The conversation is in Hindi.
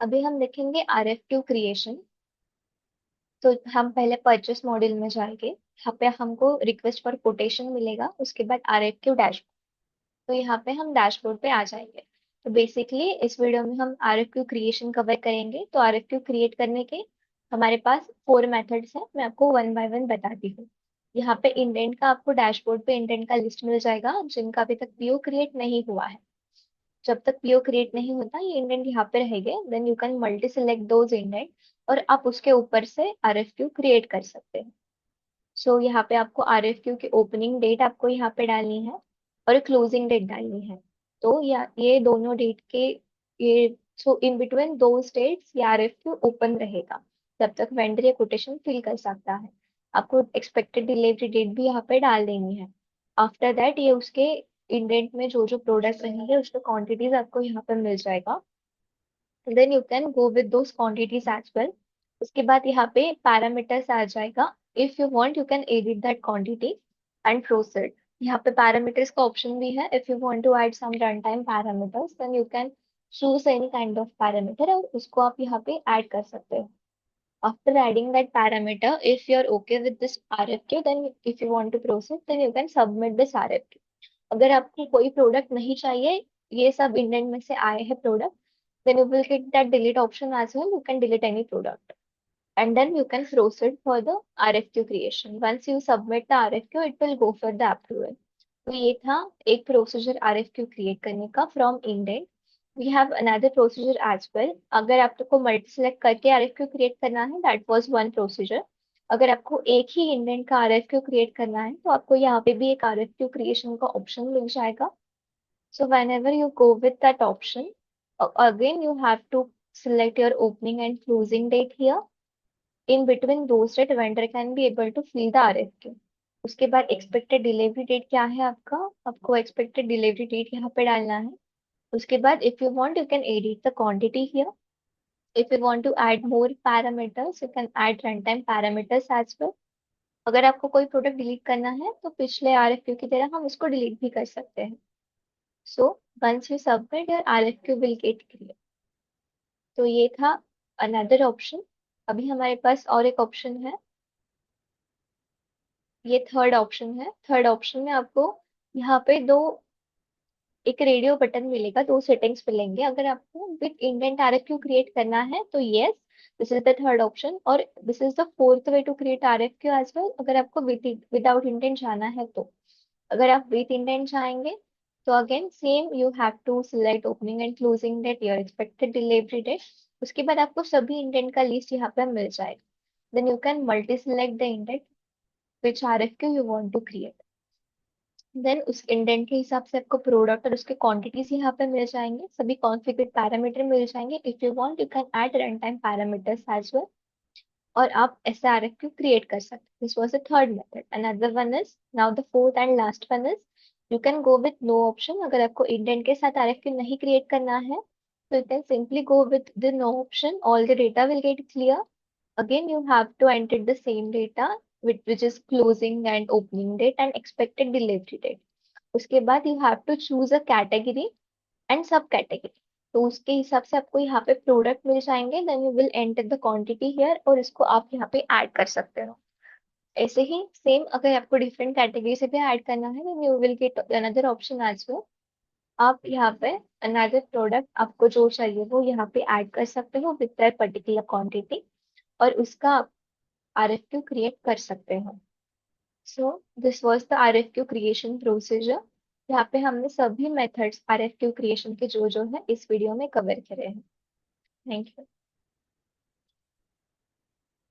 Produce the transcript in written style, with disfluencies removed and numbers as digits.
अभी हम देखेंगे RFQ क्रिएशन। तो हम पहले परचेस मॉड्यूल में जाएंगे। यहाँ पे हमको रिक्वेस्ट फॉर कोटेशन मिलेगा, उसके बाद RFQ डैशबोर्ड। तो यहाँ पे हम डैशबोर्ड पे आ जाएंगे। तो बेसिकली इस वीडियो में हम RFQ क्रिएशन कवर करेंगे। तो RFQ क्रिएट करने के हमारे पास 4 मेथड्स हैं, मैं आपको वन बाय वन बताती हूँ। यहाँ पे इंडेंट का आपको डैशबोर्ड पे इंडेंट का लिस्ट मिल जाएगा जिनका अभी तक पीओ क्रिएट नहीं हुआ है। जब तक पीओ क्रिएट नहीं होता ये इंडेंट यहाँ पे रहेंगे, then you can multi select those indent और आप उसके ऊपर से RFQ क्रिएट कर सकते हैं। सो यहाँ पे आपको RFQ की ओपनिंग डेट आपको यहाँ पे डालनी है और क्लोजिंग डेट डालनी है। तो ये दोनों डेट के ये सो इन बिटवीन दो डेट्स ये RFQ ओपन रहेगा। जब तक वेंडर ये कोटेशन फिल कर सकता है। आपको एक्सपेक्टेड डिलीवरी डेट भी यहाँ पे डाल देनी है। आफ्टर दैट ये उसके इंडेंट में जो जो प्रोडक्ट रहेंगे उसके क्वांटिटीज आपको यहाँ पे मिल जाएगा। Then you can go with those quantities as well. उसके बाद यहाँ पे पैरामीटर्स आ जाएगा। If you want you can edit that quantity and proceed. यहाँ पे पैरामीटर्स का ऑप्शन भी है। If you want to add some run time parameters then you can choose any kind of parameter और उसको आप यहाँ पे ऐड कर सकते हो। After adding that parameter, if you're okay with this RFQ, then if you want to proceed, then you can submit this RFQ. अगर आपको कोई प्रोडक्ट नहीं चाहिए, ये सब इंडेंट में से आए हैं product, then you will get that delete option as well. You can delete any product. And then you can proceed for the RFQ creation. Once you submit the RFQ, it will go for the approval. तो ये था एक प्रोसीजर RFQ क्रिएट करने का from indent. We have another procedure as well. अगर आपको मल्टी सेलेक्ट करके RFQ क्रिएट करना है, दैट वाज वन प्रोसीजर। अगर आपको एक ही इंडेंट का RFQ क्रिएट करना है तो आपको यहाँ पे भी एक RFQ क्रिएशन का ऑप्शन मिल जाएगा। So whenever you go with that option, again you have to select your opening and closing date here. In between those date, vendor can be able to fill the RFQ. उसके बाद expected delivery date क्या है आपका? आपको expected delivery date यहाँ पे डालना है। उसके बाद if you want, you can edit the quantity here. If you want to add more parameters, you can add runtime parameters as well. अगर आपको कोई प्रोडक्ट डिलीट करना है तो पिछले RFQ की तरह हम उसको डिलीट भी कर सकते हैं। So once you submit, your RFQ will get clear. तो ये था अनदर ऑप्शन। अभी हमारे पास और एक ऑप्शन है, ये थर्ड ऑप्शन है। थर्ड ऑप्शन में आपको यहाँ पे एक रेडियो बटन मिलेगा, दो सेटिंग्स मिलेंगे। अगर आपको विद इंडेंट RFQ क्रिएट करना है तो yes, this is the third option. और this is the fourth way to create RFQ as well. अगर आपको विदाउट इंडेंट जाना है तो अगर आप विद इंडेंट जाएंगे तो again same you have to select opening and closing date, your expected delivery date. उसके बाद आपको सभी इंडेंट का लिस्ट यहाँ पे मिल जाएगा। Then you can multi select the indent which RFQ you want to create. Then उस इंडेंट के हिसाब से आपको प्रोडक्ट और उसके क्वांटिटीज यहाँ पे मिल जाएंगे, सभी कॉन्फ़िगर्ड पैरामीटर मिल जाएंगे। If you want you can add run time parameters as well और आप ऐसे RFQ क्रिएट कर सकते हैं। This was the third method. Another one is now the fourth and last one is you can go with no option. अगर आपको इंडेंट के साथ RFQ नहीं क्रिएट करना है तो you can simply go with the no option. All the data will get clear. Again, you have to enter the same data which is closing and opening date and expected delivery date. उसके बाद you have to choose a category and सब कैटेगरी। तो उसके हिसाब से आपको यहाँ पे प्रोडक्ट मिल जाएंगे। Then you will enter the quantity here और इसको आप यहाँ पे ऐड कर सकते हो। ऐसे ही सेम अगर आपको डिफरेंट कैटेगरी से भी ऐड करना है then you will get another option as well. आप यहाँ पे अनदर प्रोडक्ट आपको जो चाहिए वो यहाँ पे ऐड कर सकते हो विद दैट पर्टिकुलर क्वांटिटी और उसका RFQ क्रिएट कर सकते हो। So this was the RFQ creation procedure. यहाँ पे हमने सभी मेथड्स RFQ क्रिएशन के जो जो है इस वीडियो में कवर करे हैं। Thank you.